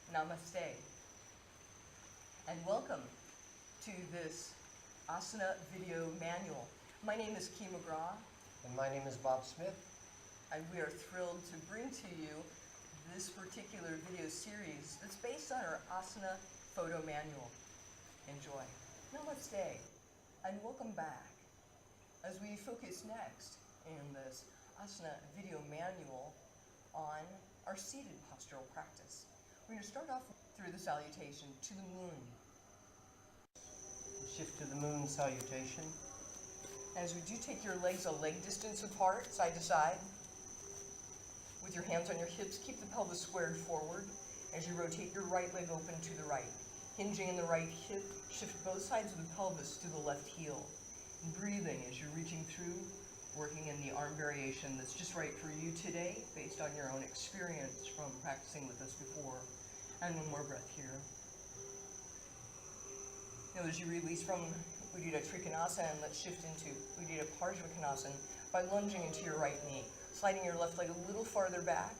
Namaste, and welcome to this Asana Video Manual. My name is Ki McGraw. And my name is Bob Smith. And we are thrilled to bring to you this particular video series that's based on our Asana Photo Manual. Enjoy. Namaste, and welcome back. As we focus next in this Asana Video Manual on our seated postural practice. We're going to start off through the salutation to the moon. Shift to the moon salutation. As we do, take your legs a leg distance apart, side to side. With your hands on your hips, keep the pelvis squared forward as you rotate your right leg open to the right. Hinging in the right hip, shift both sides of the pelvis to the left heel. And breathing as you're reaching through, working in the arm variation that's just right for you today, based on your own experience from practicing with us before. And one more breath here. Now as you release from Uddiyana Trikonasana, and let's shift into Uddiyana Parsvakonasana by lunging into your right knee, sliding your left leg a little farther back,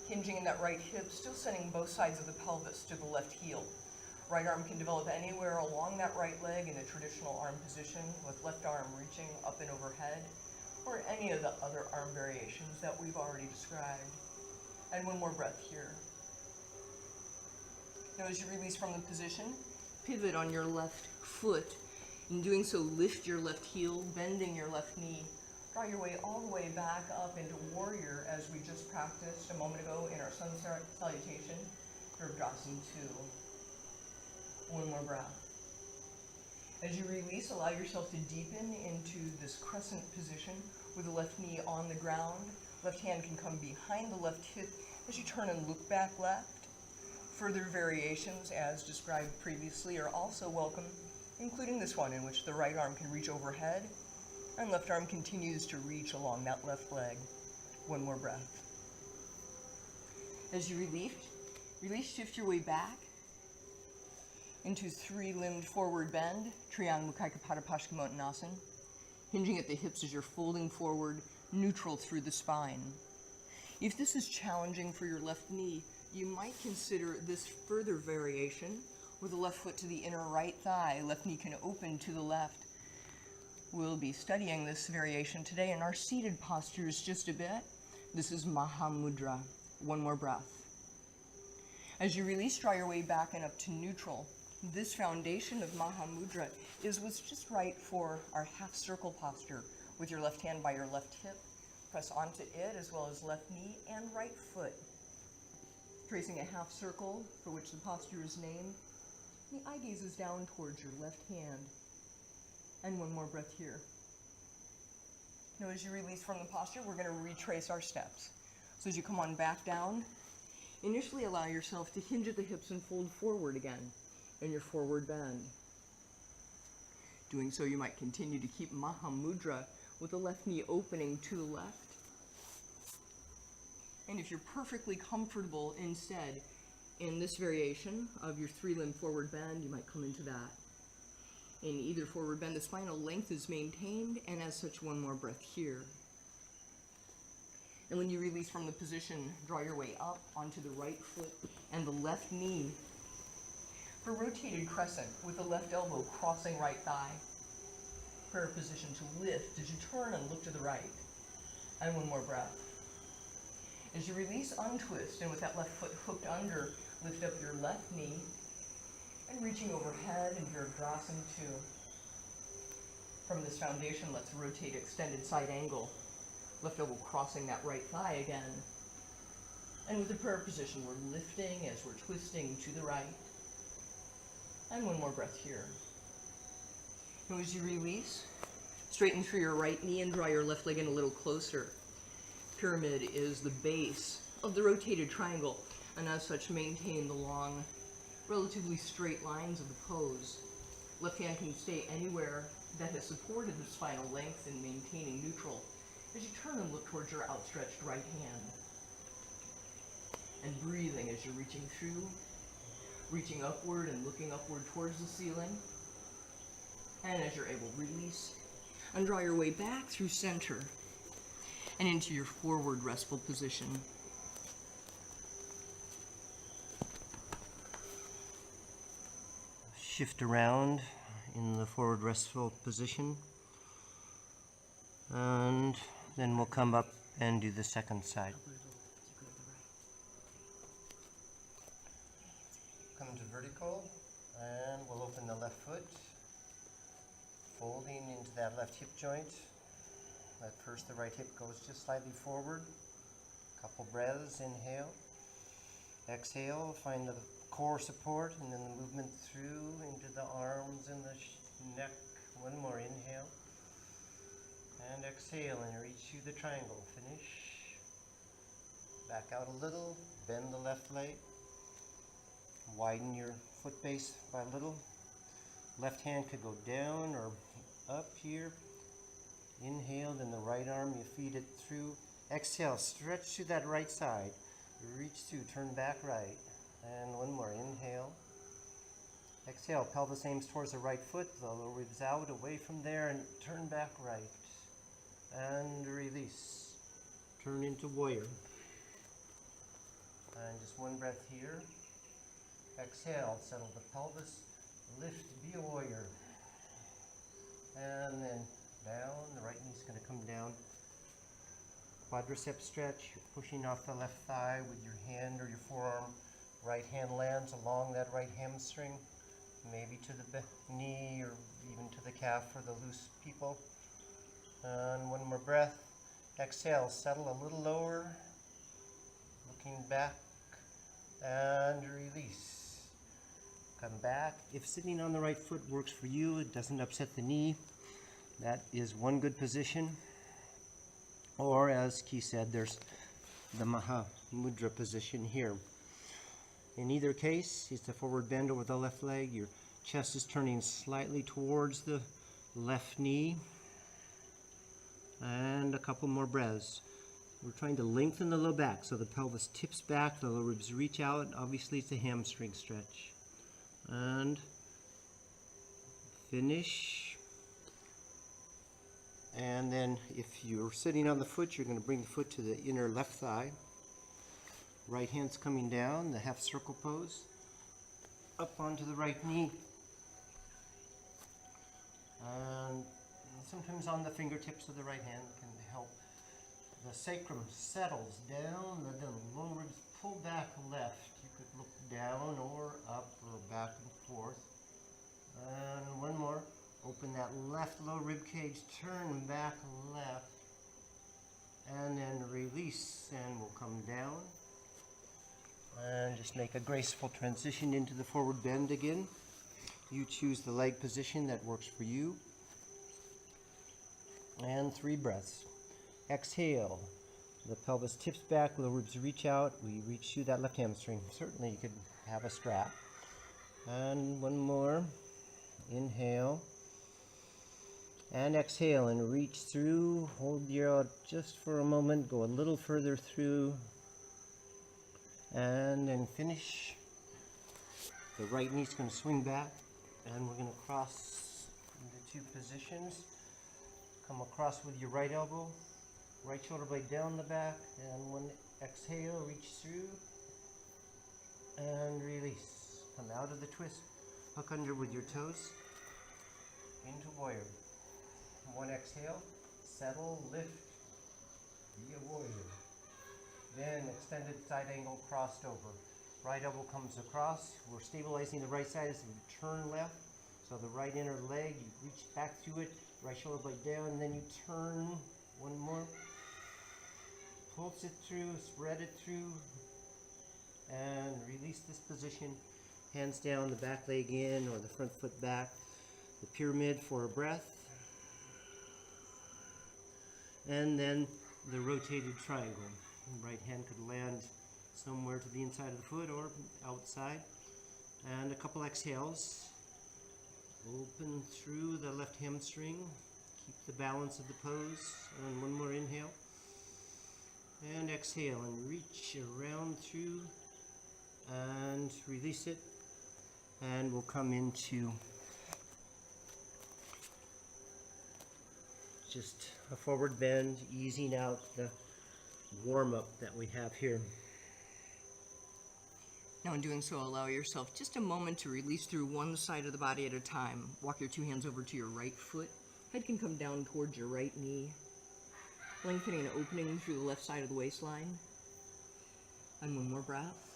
hinging in that right hip, still sending both sides of the pelvis to the left heel. Right arm can develop anywhere along that right leg in a traditional arm position, with left arm reaching up and overhead, or any of the other arm variations that we've already described. And one more breath here. Now as you release from the position, pivot on your left foot. In doing so, lift your left heel, bending your left knee. Draw your way all the way back up into warrior as we just practiced a moment ago in our sun salutation, Virabhadrasana 2. One more breath. As you release, allow yourself to deepen into this crescent position with the left knee on the ground. Left hand can come behind the left hip as you turn and look back left. Further variations, as described previously, are also welcome, including this one in which the right arm can reach overhead and left arm continues to reach along that left leg. One more breath. As you release, shift your way back into three-limbed forward bend, Triang Mukaika Paschimottanasana, hinging at the hips as you're folding forward, neutral through the spine. If this is challenging for your left knee, you might consider this further variation with the left foot to the inner right thigh, left knee can open to the left. We'll be studying this variation today in our seated postures just a bit. This is Mahamudra. One more breath. As you release, draw your way back and up to neutral. This foundation of Mahamudra is what's just right for our half circle posture, with your left hand by your left hip. Press onto it as well as left knee and right foot. Tracing a half circle for which the posture is named. The eye gaze is down towards your left hand. And one more breath here. Now as you release from the posture, we're going to retrace our steps. So as you come on back down, initially allow yourself to hinge at the hips and fold forward again in your forward bend. Doing so, you might continue to keep Mahamudra with the left knee opening to the left. And if you're perfectly comfortable instead in this variation of your three-limb forward bend, you might come into that. In either forward bend, the spinal length is maintained, and as such, one more breath here. And when you release from the position, draw your way up onto the right foot and the left knee for rotated crescent with the left elbow crossing right thigh. Prayer position to lift as you turn and look to the right. And one more breath. As you release, untwist, and with that left foot hooked under, lift up your left knee and reaching overhead in Virabhadrasana 2. From this foundation, let's rotate extended side angle. Left elbow crossing that right thigh again. And with the prayer position, we're lifting as we're twisting to the right. And one more breath here. Now as you release, straighten through your right knee and draw your left leg in a little closer. Pyramid is the base of the rotated triangle, and as such, maintain the long, relatively straight lines of the pose. Left hand can stay anywhere that has supported the spinal length in maintaining neutral as you turn and look towards your outstretched right hand. And breathing as you're reaching through, reaching upward and looking upward towards the ceiling. And as you're able, release and draw your way back through center and into your forward restful position. shift around in the forward restful position, and then we'll come up and do the second side. Come to vertical, and we'll open the left foot, folding into that left hip joint. At first the right hip goes just slightly forward. Couple breaths, inhale. Exhale, find the core support, and then the movement through into the arms and the neck. One more inhale. And exhale, and reach through the triangle. Finish. Back out a little, bend the left leg. Widen your foot base by a little. Left hand could go down or up here. Inhale, then the right arm, you feed it through. Exhale, stretch to that right side. Reach through, turn back right. And one more, inhale. Exhale, pelvis aims towards the right foot, the lower ribs out, away from there, and turn back right. And release. Turn into warrior. And just one breath here. Exhale, settle the pelvis, lift, be a warrior. And then down, the right knee's going to come down. Quadricep stretch, you're pushing off the left thigh with your hand or your forearm. Right hand lands along that right hamstring, maybe to the knee or even to the calf for the loose people. And one more breath. Exhale, settle a little lower, looking back, and release. Come back. If sitting on the right foot works for you, it doesn't upset the knee, that is one good position. Or, as Ki said, there's the Maha Mudra position here. In either case, it's a forward bend over the left leg. Your chest is turning slightly towards the left knee. And a couple more breaths. We're trying to lengthen the low back so the pelvis tips back, the lower ribs reach out. Obviously, it's a hamstring stretch. And finish. And then if you're sitting on the foot, you're going to bring the foot to the inner left thigh. Right hand's coming down, the half circle pose. Up onto the right knee. And sometimes on the fingertips of the right hand can help. The sacrum settles down, the lower ribs pull back left. You could look down or up or back and forth. And one more. Open that left low rib cage, turn back left, and then release, and we'll come down. And just make a graceful transition into the forward bend again. You choose the leg position that works for you. And 3 breaths. Exhale. The pelvis tips back, the ribs reach out. We reach through that left hamstring. Certainly you could have a strap. And one more. Inhale. And exhale and reach through. Hold your just for a moment. Go a little further through. And then finish. The right knee's going to swing back. And we're going to cross into 2 positions. Come across with your right elbow. Right shoulder blade down the back. And one exhale, reach through. And release. Come out of the twist. Hook under with your toes. Into warrior. One exhale, settle, lift, be a warrior. Then extended side angle crossed over. Right elbow comes across. We're stabilizing the right side as we turn left. So the right inner leg, you reach back through it, right shoulder blade down, and then you turn. One more. Pulse it through, spread it through, and release this position. Hands down, the back leg in, or the front foot back. The pyramid for a breath. And then the rotated triangle. Right hand could land somewhere to the inside of the foot or outside. And a couple exhales. Open through the left hamstring. Keep the balance of the pose. And one more inhale. And exhale and reach around through. And release it. And we'll come into just a forward bend, easing out the warm-up that we have here. Now in doing so, allow yourself just a moment to release through one side of the body at a time. Walk your two hands over to your right foot. Head can come down towards your right knee, lengthening and opening through the left side of the waistline. And one more breath.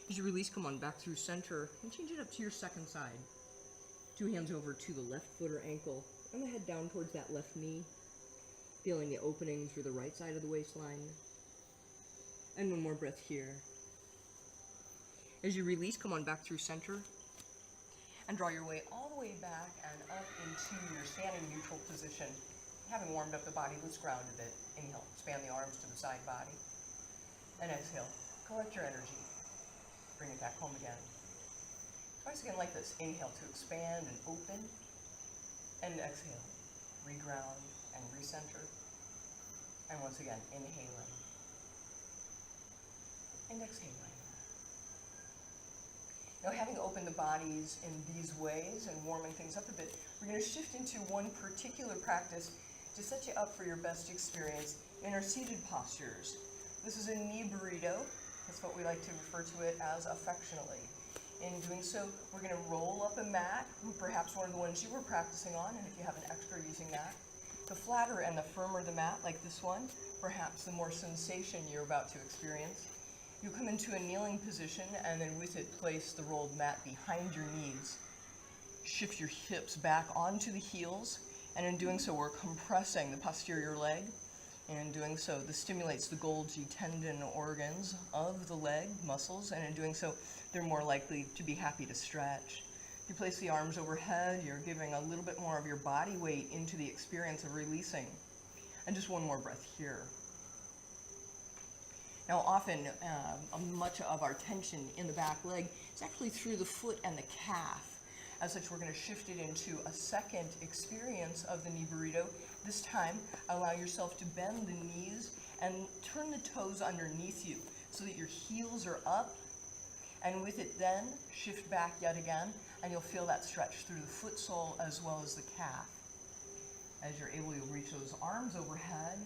As you release, come on back through center and change it up to your second side. Two hands over to the left foot or ankle, and the head down towards that left knee, feeling the opening through the right side of the waistline. And one more breath here. As you release, come on back through center and draw your way all the way back and up into your standing neutral position. Having warmed up the body, let's ground a bit. Inhale, expand the arms to the side body. And exhale, collect your energy. Bring it back home again. Twice again like this. Inhale to expand and open. And exhale, reground and recenter. And once again, inhaling. And exhaling. Now, having opened the bodies in these ways and warming things up a bit, we're going to shift into one particular practice to set you up for your best experience in our seated postures. This is a knee burrito. That's what we like to refer to it as affectionately. In doing so, we're going to roll up a mat, perhaps one of the ones you were practicing on, and if you have an extra, using that. The flatter and the firmer the mat, like this one, perhaps the more sensation you're about to experience. You'll come into a kneeling position, and then with it, place the rolled mat behind your knees. Shift your hips back onto the heels, and in doing so, we're compressing the posterior leg. And in doing so, this stimulates the Golgi tendon organs of the leg muscles, and in doing so, they're more likely to be happy to stretch. If you place the arms overhead, you're giving a little bit more of your body weight into the experience of releasing. And just one more breath here. Now, often, much of our tension in the back leg is actually through the foot and the calf. As such, we're going to shift it into a second experience of the knee burrito. This time, allow yourself to bend the knees and turn the toes underneath you so that your heels are up. And with it then, shift back yet again, and you'll feel that stretch through the foot sole as well as the calf. As you're able, you'll reach those arms overhead,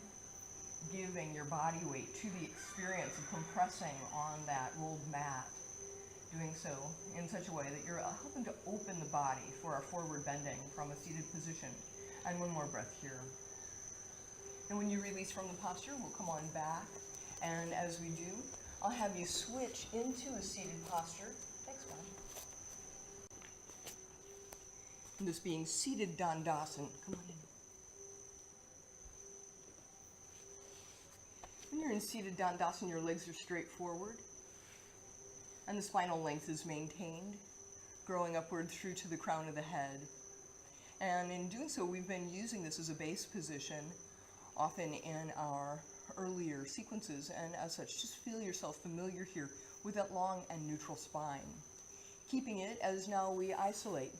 giving your body weight to the experience of compressing on that rolled mat. Doing so in such a way that you're helping to open the body for our forward bending from a seated position. And one more breath here. And when you release from the posture, we'll come on back. And as we do, I'll have you switch into a seated posture. Thanks, Bob. And this being seated Dandasana. Come on in. When you're in seated Dandasana, your legs are straight forward, and the spinal length is maintained, growing upward through to the crown of the head. And in doing so, we've been using this as a base position, often in our earlier sequences, and as such, just feel yourself familiar here with that long and neutral spine. Keeping it as now we isolate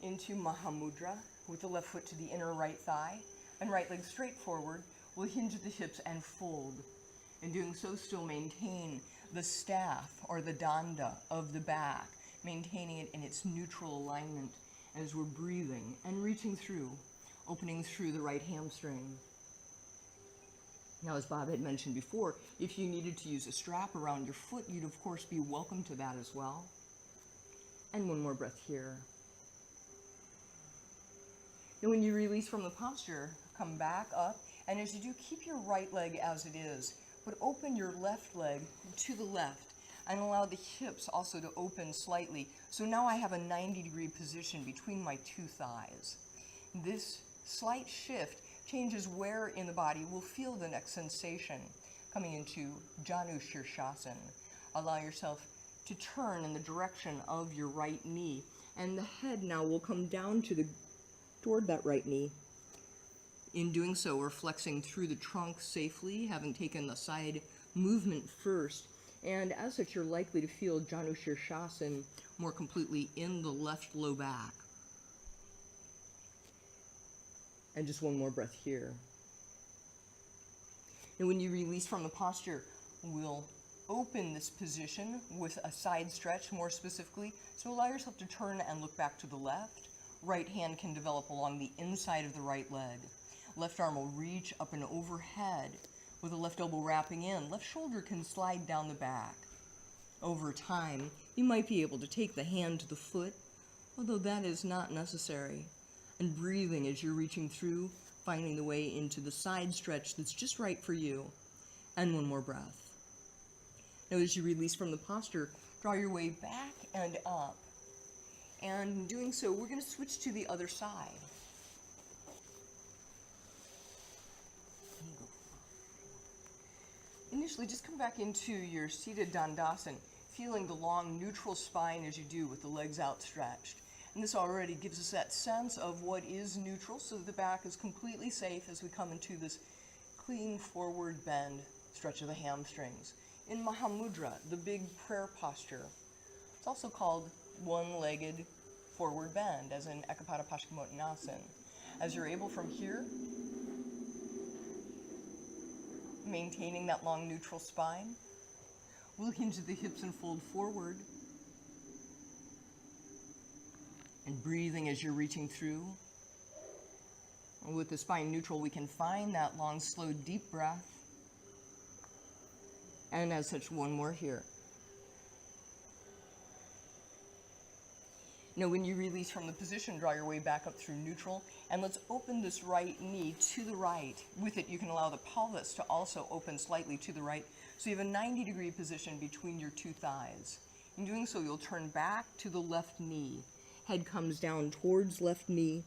into Mahamudra, with the left foot to the inner right thigh, and right leg straight forward. We'll hinge at the hips and fold. In doing so, still maintain the staff or the danda of the back, maintaining it in its neutral alignment as we're breathing and reaching through, opening through the right hamstring. Now, as Bob had mentioned before, if you needed to use a strap around your foot, you'd of course be welcome to that as well. And one more breath here. And when you release from the posture, come back up. And as you do, keep your right leg as it is, but open your left leg to the left and allow the hips also to open slightly. So now I have a 90-degree position between my two thighs. This slight shift changes where in the body we'll feel the next sensation, coming into Janu Shirshasana. Allow yourself to turn in the direction of your right knee, and the head now will come down toward that right knee. In doing so, we're flexing through the trunk safely, having taken the side movement first. And as such, you're likely to feel Janu Shirshasana more completely in the left low back. And just one more breath here. And when you release from the posture, we'll open this position with a side stretch more specifically. So allow yourself to turn and look back to the left. Right hand can develop along the inside of the right leg. Left arm will reach up and overhead with the left elbow wrapping in. Left shoulder can slide down the back. Over time, you might be able to take the hand to the foot, although that is not necessary. And breathing as you're reaching through, finding the way into the side stretch that's just right for you. And one more breath. Now as you release from the posture, draw your way back and up. And in doing so, we're going to switch to the other side. Initially, just come back into your seated Dandasana, feeling the long neutral spine as you do with the legs outstretched. And this already gives us that sense of what is neutral, so that the back is completely safe as we come into this clean forward bend, stretch of the hamstrings. In Mahamudra, the big prayer posture, it's also called one-legged forward bend, as in Ekapada Paschimottanasana. As you're able from here, maintaining that long neutral spine, we'll hinge at the hips and fold forward. And breathing as you're reaching through. With the spine neutral, we can find that long, slow, deep breath. And as such, one more here. Now, when you release from the position, draw your way back up through neutral. And let's open this right knee to the right. With it, you can allow the pelvis to also open slightly to the right. So you have a 90-degree position between your two thighs. In doing so, you'll turn back to the left knee. Head comes down towards left knee,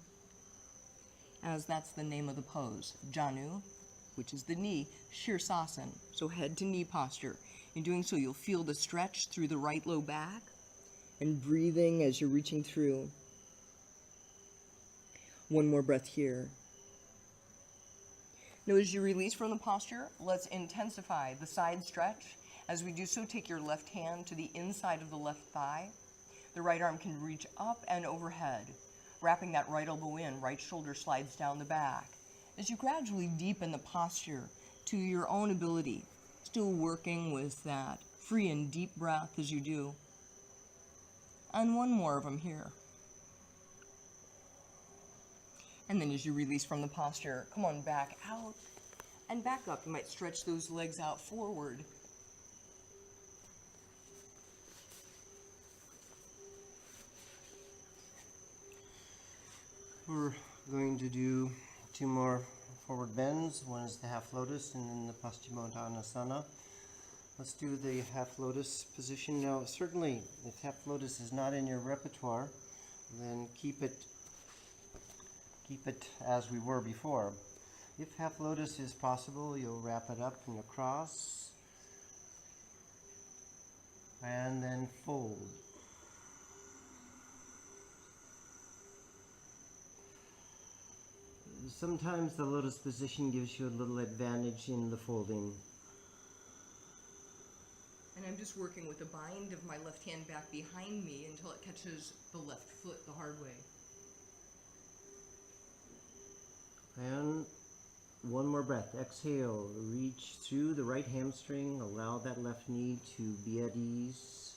as that's the name of the pose. Janu, which is the knee, Shirsasana, so head to knee posture. In doing so, you'll feel the stretch through the right low back, and breathing as you're reaching through. One more breath here. Now, as you release from the posture, let's intensify the side stretch. As we do so, take your left hand to the inside of the left thigh. The right arm can reach up and overhead. Wrapping that right elbow in, right shoulder slides down the back. As you gradually deepen the posture to your own ability, still working with that free and deep breath as you do. And one more of them here. And then as you release from the posture, come on back out and back up. You might stretch those legs out forward. We're going to do two more forward bends. One is the half lotus and then the Paschimottanasana. Let's do the half lotus position. Now, certainly, if half lotus is not in your repertoire, then keep it as we were before. If half lotus is possible, you'll wrap it up in a cross and then fold. Sometimes the lotus position gives you a little advantage in the folding. And I'm just working with the bind of my left hand back behind me until it catches the left foot the hard way. And one more breath. Exhale, reach through the right hamstring, allow that left knee to be at ease,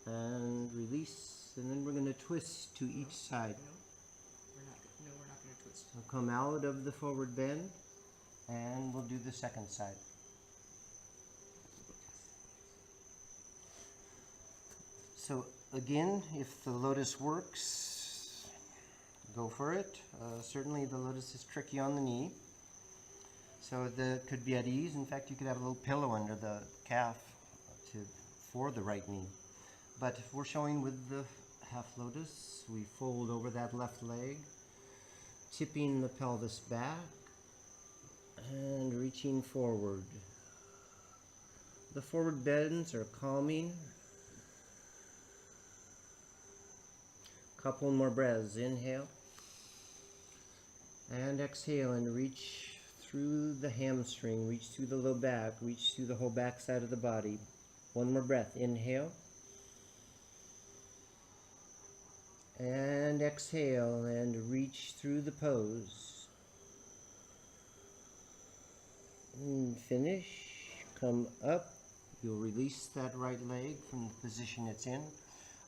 and release. And then we're going to twist to each side. We're not going to twist. We'll come out of the forward bend, and we'll do the second side. So again, if the lotus works, go for it. Certainly the lotus is tricky on the knee, so that could be at ease. In fact, you could have a little pillow under the calf for the right knee. But if we're showing with the half lotus, we fold over that left leg, tipping the pelvis back and reaching forward. The forward bends are calming. Couple more breaths. Inhale and exhale, and reach through the hamstring, reach through the low back, reach through the whole back side of the body. One more breath. Inhale and exhale, and reach through the pose. And finish. Come up. You'll release that right leg from the position it's in.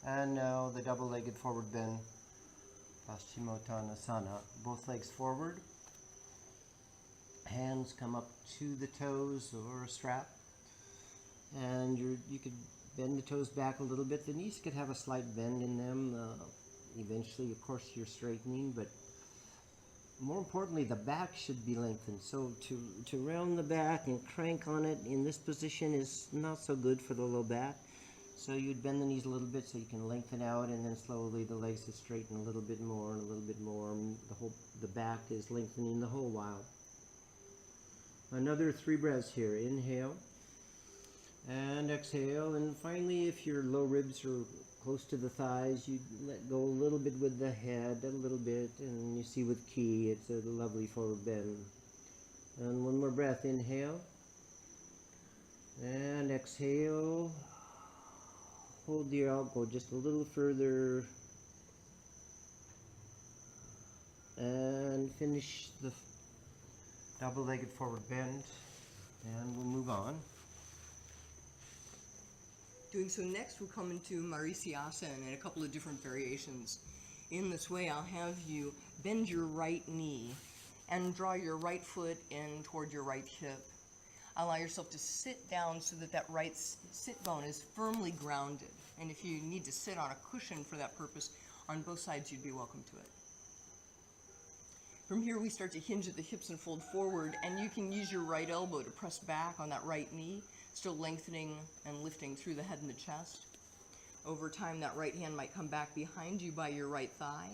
And now the double-legged forward bend, Paschimottanasana. Both legs forward. Hands come up to the toes or a strap. And you could Bend the toes back a little bit. The knees could have a slight bend in them. Eventually, of course, you're straightening, but more importantly, the back should be lengthened. So to round the back and crank on it in this position is not so good for the low back. So you'd bend the knees a little bit so you can lengthen out, and then slowly the legs would straighten a little bit more and a little bit more. And the back is lengthening the whole while. Another 3 breaths here. Inhale and exhale, and finally, if your low ribs are close to the thighs, you let go a little bit with the head, a little bit, and you see with Ki, it's a lovely forward bend. And one more breath. Inhale and exhale. Hold the elbow just a little further, and finish the double-legged forward bend, and we'll move on. Doing so next, we'll come into Asana and a couple of different variations. In this way, I'll have you bend your right knee and draw your right foot in toward your right hip. Allow yourself to sit down so that right sit bone is firmly grounded. And if you need to sit on a cushion for that purpose, on both sides, you'd be welcome to it. From here, we start to hinge at the hips and fold forward, and you can use your right elbow to press back on that right knee, still lengthening and lifting through the head and the chest. Over time, that right hand might come back behind you by your right thigh,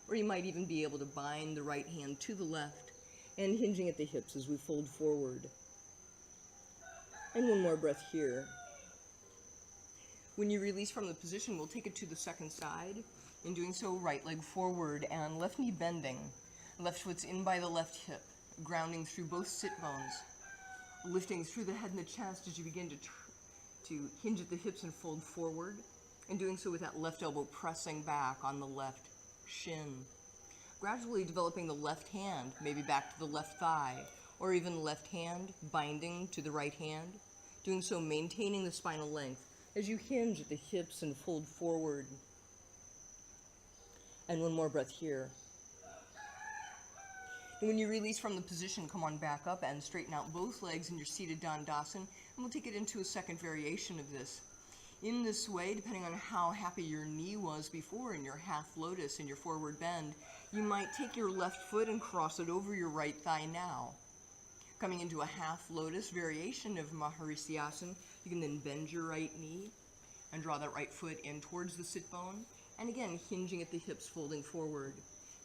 or you might even be able to bind the right hand to the left and hinging at the hips as we fold forward. And one more breath here. When you release from the position, we'll take it to the second side. In doing so, right leg forward and left knee bending. Left foot's in by the left hip, grounding through both sit bones. Lifting through the head and the chest as you begin to hinge at the hips and fold forward, and doing so with that left elbow pressing back on the left shin. Gradually developing the left hand, maybe back to the left thigh, or even the left hand binding to the right hand. Doing so maintaining the spinal length as you hinge at the hips and fold forward. And one more breath here. And when you release from the position, come on back up and straighten out both legs in your seated Dandasana, and we'll take it into a second variation of this. In this way, depending on how happy your knee was before in your half lotus and your forward bend, you might take your left foot and cross it over your right thigh now. Coming into a half lotus variation of Asana, you can then bend your right knee and draw that right foot in towards the sit bone, and again, hinging at the hips, folding forward.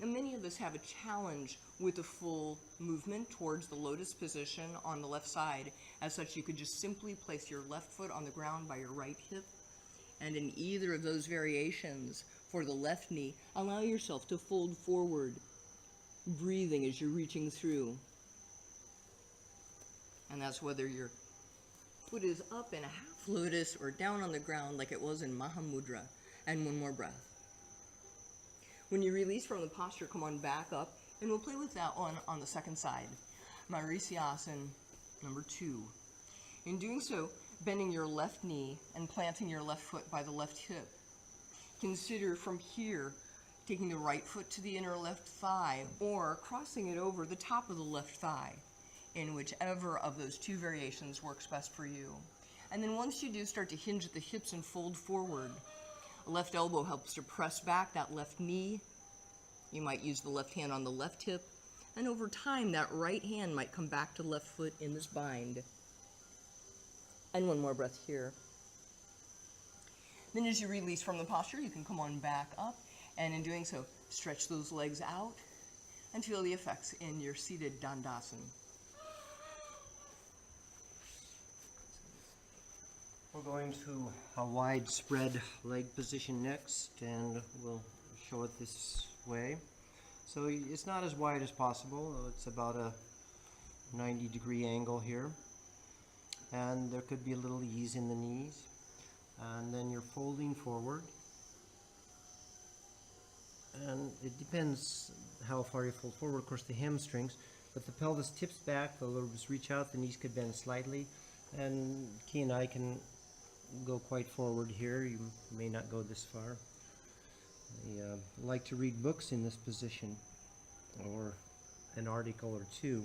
Now, many of us have a challenge with the full movement towards the lotus position on the left side. As such, you could just simply place your left foot on the ground by your right hip, and in either of those variations, for the left knee, allow yourself to fold forward, breathing as you're reaching through. And that's whether your foot is up in a half lotus or down on the ground like it was in Mahamudra. And one more breath. When you release from the posture, come on back up, and we'll play with that one on the second side. Asana number 2. In doing so, bending your left knee and planting your left foot by the left hip. Consider from here taking the right foot to the inner left thigh or crossing it over the top of the left thigh, in whichever of those two variations works best for you. And then once you do, start to hinge at the hips and fold forward. Left elbow helps to press back that left knee. You might use the left hand on the left hip, and over time that right hand might come back to the left foot in this bind. And one more breath here. Then as you release from the posture, you can come on back up, and in doing so, stretch those legs out and feel the effects in your seated Dandasana. We're going to a wide spread leg position next, and we'll show it this way. So it's not as wide as possible. It's about a 90-degree angle here, and there could be a little ease in the knees, and then you're folding forward, and it depends how far you fold forward, of course, the hamstrings, but the pelvis tips back, the ribs reach out, the knees could bend slightly, and Ki and I can go quite forward here. You may not go this far. I like to read books in this position, or an article or two.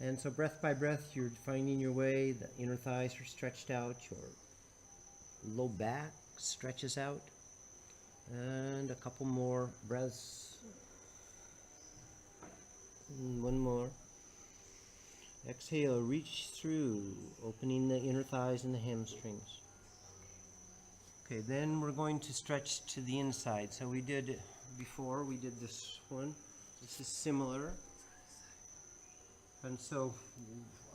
And so breath by breath, you're finding your way. The inner thighs are stretched out. Your low back stretches out. And a couple more breaths. And one more. Exhale, reach through, opening the inner thighs and the hamstrings. Okay, then we're going to stretch to the inside. So we did before, we did this one. This is similar. And so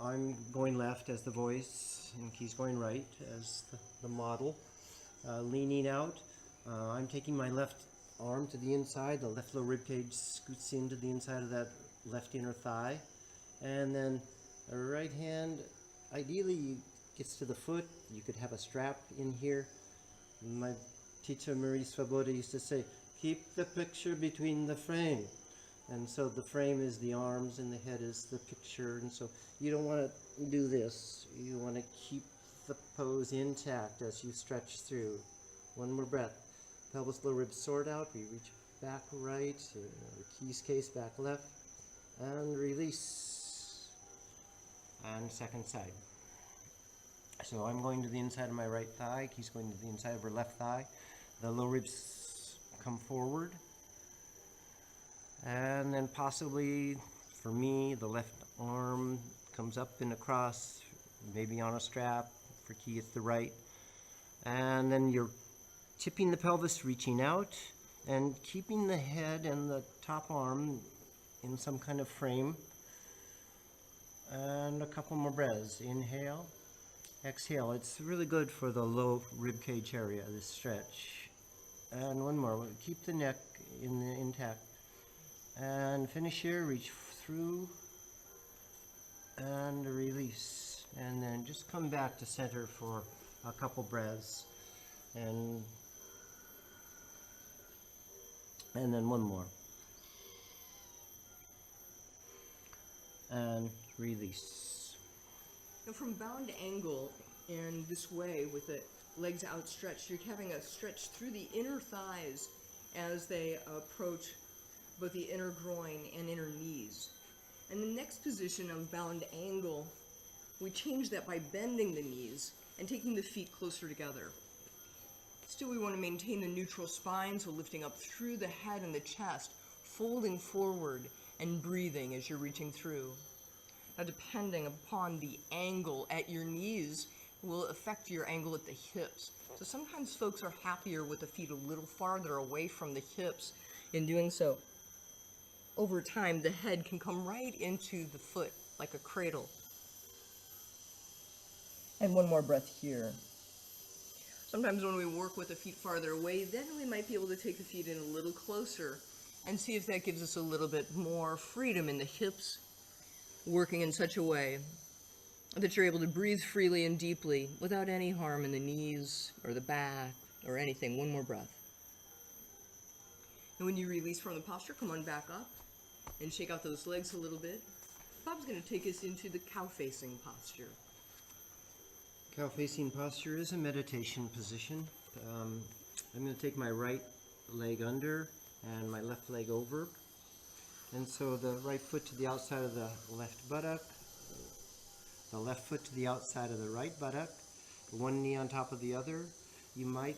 I'm going left as the voice, and Ki's going right as the model. Leaning out, I'm taking my left arm to the inside. The left lower rib cage scoots into the inside of that left inner thigh. And then the right hand, ideally gets to the foot. You could have a strap in here. My teacher Marie Svoboda used to say, keep the picture between the frame. And so the frame is the arms and the head is the picture. And so you don't want to do this. You want to keep the pose intact as you stretch through. One more breath. Pelvis, lower ribs soared out. We reach back right. In Ki's case, back left. And release. And second side. So I'm going to the inside of my right thigh. Ki's going to the inside of her left thigh. The lower ribs come forward. And then possibly, for me, the left arm comes up and across, maybe on a strap. For Ki, it's the right. And then you're tipping the pelvis, reaching out, and keeping the head and the top arm in some kind of frame. And a couple more breaths. Inhale, exhale. It's really good for the low rib cage area, this stretch. And one more. Keep the neck intact. And finish here, reach through, and release. And then just come back to center for a couple breaths. And then one more. And release. Now from bound angle and this way with the legs outstretched, you're having a stretch through the inner thighs as they approach both the inner groin and inner knees. And the next position of bound angle, we change that by bending the knees and taking the feet closer together. Still, we want to maintain a neutral spine, so lifting up through the head and the chest, folding forward and breathing as you're reaching through. Now, depending upon the angle at your knees will affect your angle at the hips. So sometimes folks are happier with the feet a little farther away from the hips. In doing so, over time, the head can come right into the foot like a cradle. And one more breath here. Sometimes when we work with the feet farther away, then we might be able to take the feet in a little closer and see if that gives us a little bit more freedom in the hips, working in such a way that you're able to breathe freely and deeply without any harm in the knees or the back or anything. One more breath. And when you release from the posture, come on back up and shake out those legs a little bit. Bob's going to take us into the cow-facing posture. Cow-facing posture is a meditation position. I'm going to take my right leg under and my left leg over. And so the right foot to the outside of the left buttock, the left foot to the outside of the right buttock, one knee on top of the other. You might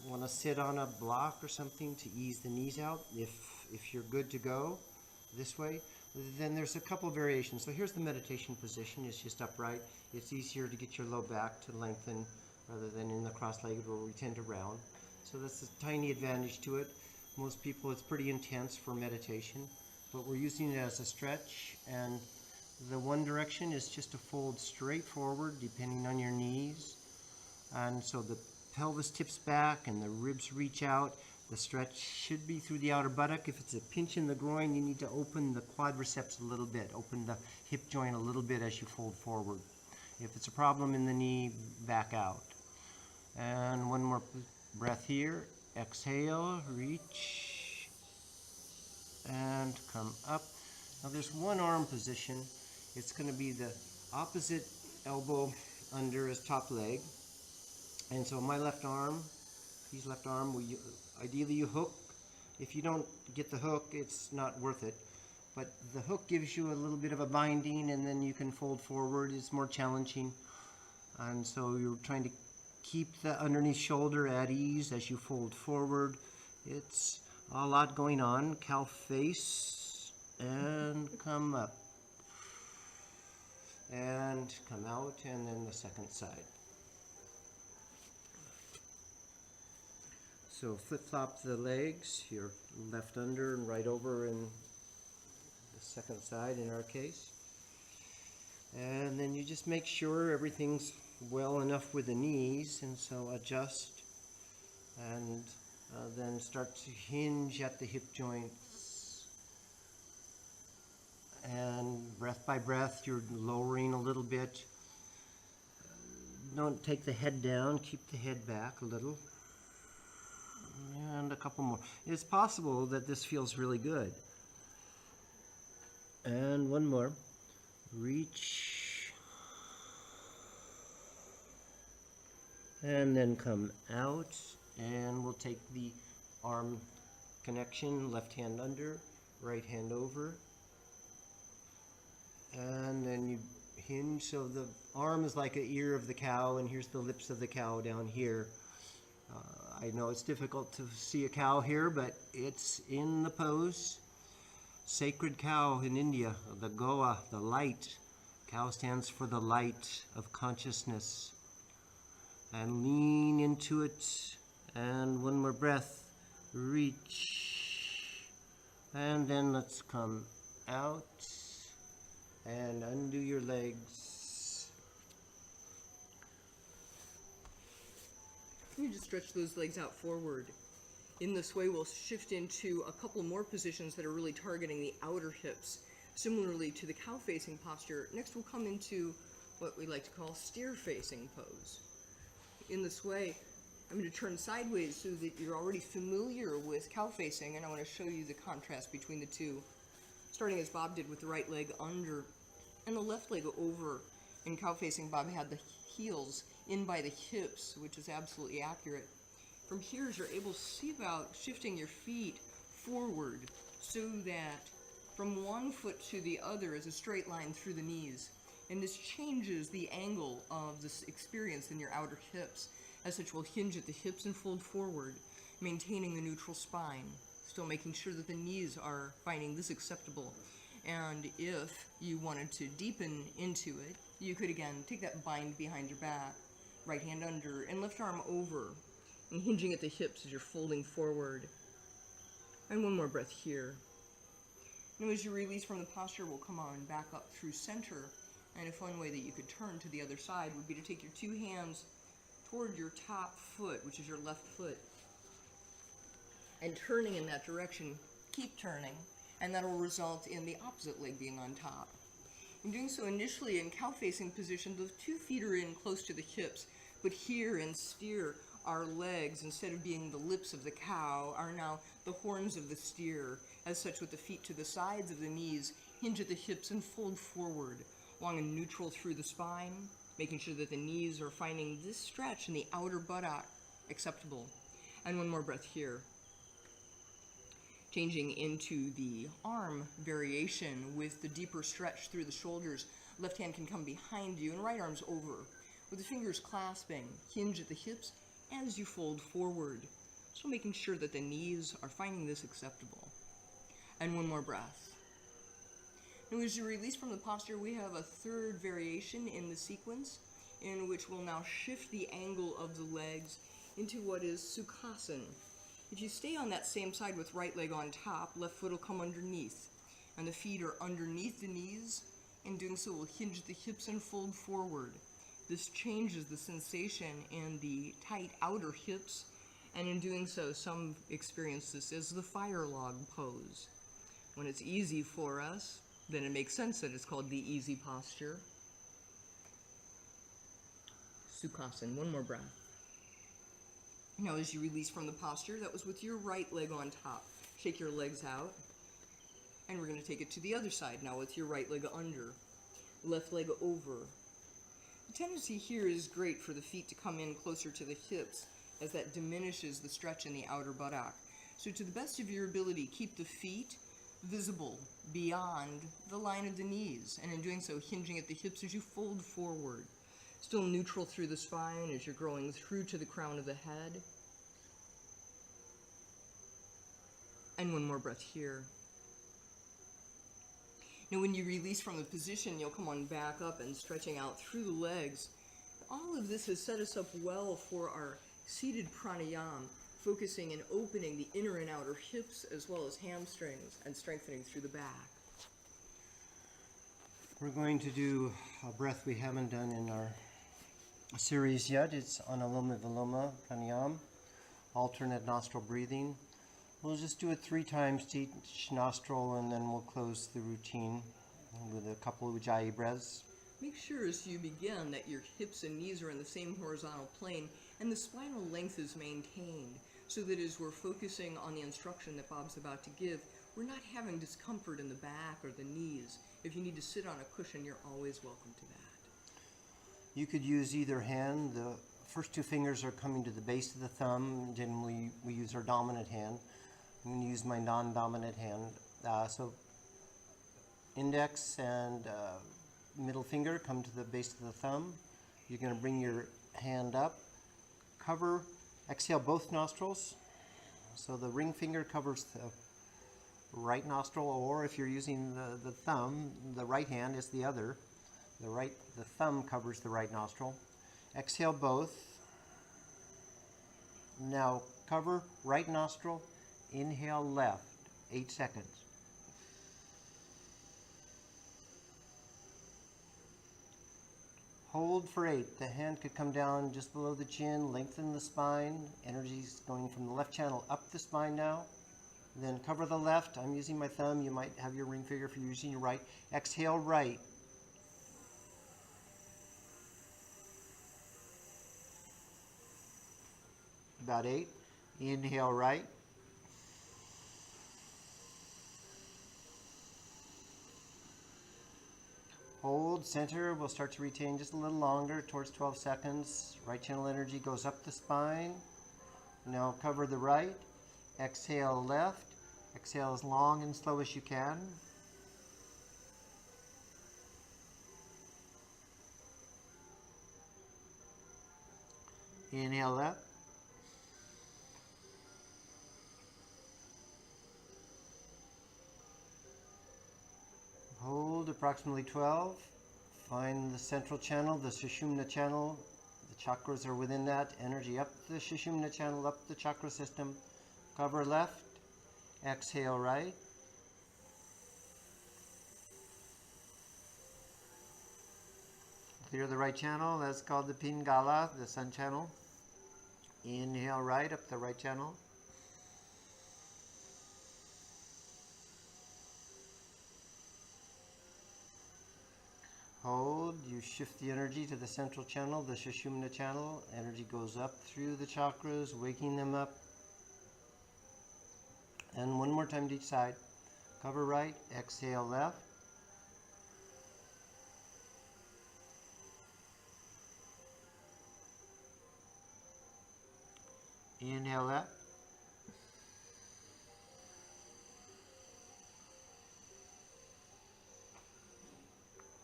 want to sit on a block or something to ease the knees out. If you're good to go this way, then there's a couple variations. So here's the meditation position. It's just upright. It's easier to get your low back to lengthen rather than in the cross-legged where we tend to round. So that's a tiny advantage to it. Most people, it's pretty intense for meditation, but we're using it as a stretch, and the one direction is just to fold straight forward depending on your knees. And so the pelvis tips back and the ribs reach out. The stretch should be through the outer buttock. If it's a pinch in the groin, you need to open the quadriceps a little bit, open the hip joint a little bit as you fold forward. If it's a problem in the knee, back out. And one more breath here. Exhale, reach, and come up. Now there's one arm position. It's going to be the opposite elbow under his top leg. And so my left arm, his left arm, ideally you hook. If you don't get the hook, it's not worth it. but the hook gives you a little bit of a binding, and then you can fold forward. It's more challenging, and so you're trying to keep the underneath shoulder at ease as you fold forward. It's a lot going on. Cow face and come up and come out, and then the second side. So flip-flop the legs, your left under and right over in the second side in our case. And then you just make sure everything's well enough with the knees, and so adjust and then start to hinge at the hip joints. And breath by breath, you're lowering a little bit. Don't take the head down, keep the head back a little. And a couple more. It's possible that this feels really good. And one more. Reach. And then come out. And we'll take the arm connection, left hand under, right hand over. And then you hinge, so the arm is like an ear of the cow, and here's the lips of the cow down here. I know it's difficult to see a cow here, but it's in the pose. Sacred cow in India, the Goa, the light. Cow stands for the light of consciousness. And lean into it. And one more breath. Reach. And then let's come out. And undo your legs. You just stretch those legs out forward. In this way, we'll shift into a couple more positions that are really targeting the outer hips. Similarly to the cow-facing posture, next we'll come into what we like to call steer-facing pose. In this way, I'm going to turn sideways so that you're already familiar with cow-facing, and I want to show you the contrast between the two. Starting as Bob did with the right leg under and the left leg over. In cow-facing, Bob had the heels in by the hips, which is absolutely accurate. From here, you're able to see about shifting your feet forward so that from one foot to the other is a straight line through the knees. And this changes the angle of this experience in your outer hips. As such, we'll hinge at the hips and fold forward, maintaining the neutral spine, still making sure that the knees are finding this acceptable. And if you wanted to deepen into it, you could again take that bind behind your back, right hand under, and left arm over, and hinging at the hips as you're folding forward. And one more breath here. Now as you release from the posture, we'll come on back up through center. And a fun way that you could turn to the other side would be to take your two hands toward your top foot, which is your left foot, and turning in that direction, keep turning, and that'll result in the opposite leg being on top. In doing so initially in cow-facing position, the 2 feet are in close to the hips, but here in steer, our legs, instead of being the lips of the cow, are now the horns of the steer. As such, with the feet to the sides of the knees, hinge at the hips and fold forward, long and neutral through the spine, making sure that the knees are finding this stretch in the outer buttock acceptable. And one more breath here. Changing into the arm variation with the deeper stretch through the shoulders. Left hand can come behind you and right arm's over, with the fingers clasping, hinge at the hips as you fold forward. So making sure that the knees are finding this acceptable. And one more breath. Now as you release from the posture, we have a third variation in the sequence, in which we'll now shift the angle of the legs into what is Sukhasana. If you stay on that same side with right leg on top, left foot will come underneath, and the feet are underneath the knees. In doing so, we'll hinge at the hips and fold forward. This changes the sensation in the tight outer hips, and in doing so, some experience this as the fire log pose. When it's easy for us, then it makes sense that it's called the easy posture. Sukhasana, one more breath. Now as you release from the posture, that was with your right leg on top. Shake your legs out, and we're going to take it to the other side now with your right leg under, left leg over. The tendency here is great for the feet to come in closer to the hips, as that diminishes the stretch in the outer buttock. So to the best of your ability, keep the feet visible beyond the line of the knees, and in doing so, hinging at the hips as you fold forward. Still neutral through the spine as you're growing through to the crown of the head. And one more breath here. Now when you release from the position, you'll come on back up and stretching out through the legs. All of this has set us up well for our seated pranayama, focusing and opening the inner and outer hips as well as hamstrings and strengthening through the back. We're going to do a breath we haven't done in our series yet. It's Anuloma Viloma Pranayama, alternate nostril breathing. We'll just do it 3 times to each nostril, and then we'll close the routine with a couple of Ujjayi breaths. Make sure as you begin that your hips and knees are in the same horizontal plane and the spinal length is maintained, so that as we're focusing on the instruction that Bob's about to give, we're not having discomfort in the back or the knees. If you need to sit on a cushion, you're always welcome to that. You could use either hand. The first 2 fingers are coming to the base of the thumb. Generally, we use our dominant hand. I'm going to use my non-dominant hand. So index and middle finger come to the base of the thumb. You're going to bring your hand up. Cover, exhale both nostrils. So the ring finger covers the right nostril, or if you're using the thumb, the right hand is the other. The thumb covers the right nostril. Exhale both. Now cover right nostril. Inhale left, 8 seconds. Hold for 8. The hand could come down just below the chin, lengthen the spine. Energy's going from the left channel up the spine now. Then cover the left. I'm using my thumb. You might have your ring finger if you're using your right. Exhale right. About 8. Inhale right. Hold, center. We'll start to retain just a little longer, towards 12 seconds. Right channel energy goes up the spine. Now cover the right. Exhale left. Exhale as long and slow as you can. Inhale left. Hold approximately 12. Find the central channel, the Sushumna channel. The chakras are within that. Energy up the Sushumna channel, up the chakra system. Cover left. Exhale right. Clear the right channel. That's called the Pingala, the sun channel. Inhale right, up the right channel. Hold, you shift the energy to the central channel, the Sushumna channel. Energy goes up through the chakras, waking them up. And one more time to each side. Cover right, exhale left. Inhale left.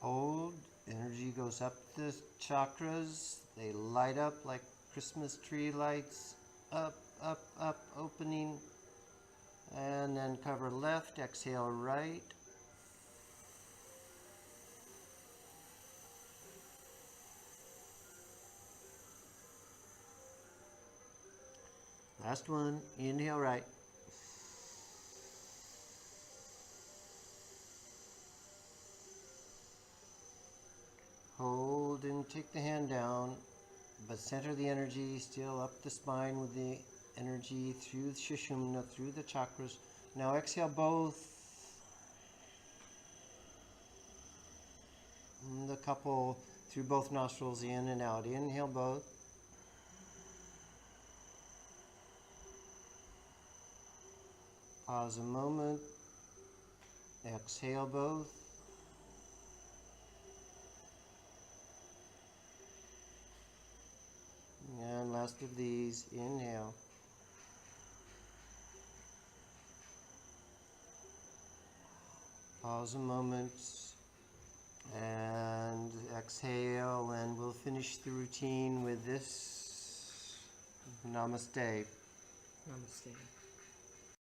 Hold, energy goes up the chakras. They light up like Christmas tree lights. Up, up, up, opening. And then cover left, exhale right. Last one, inhale right. Hold and take the hand down, but center the energy still up the spine with the energy through the Sushumna, through the chakras. Now exhale both. And the couple through both nostrils, in and out. Inhale both. Pause a moment. Exhale both. And last of these, inhale. Pause a moment and exhale, and we'll finish the routine with this. Namaste. Namaste.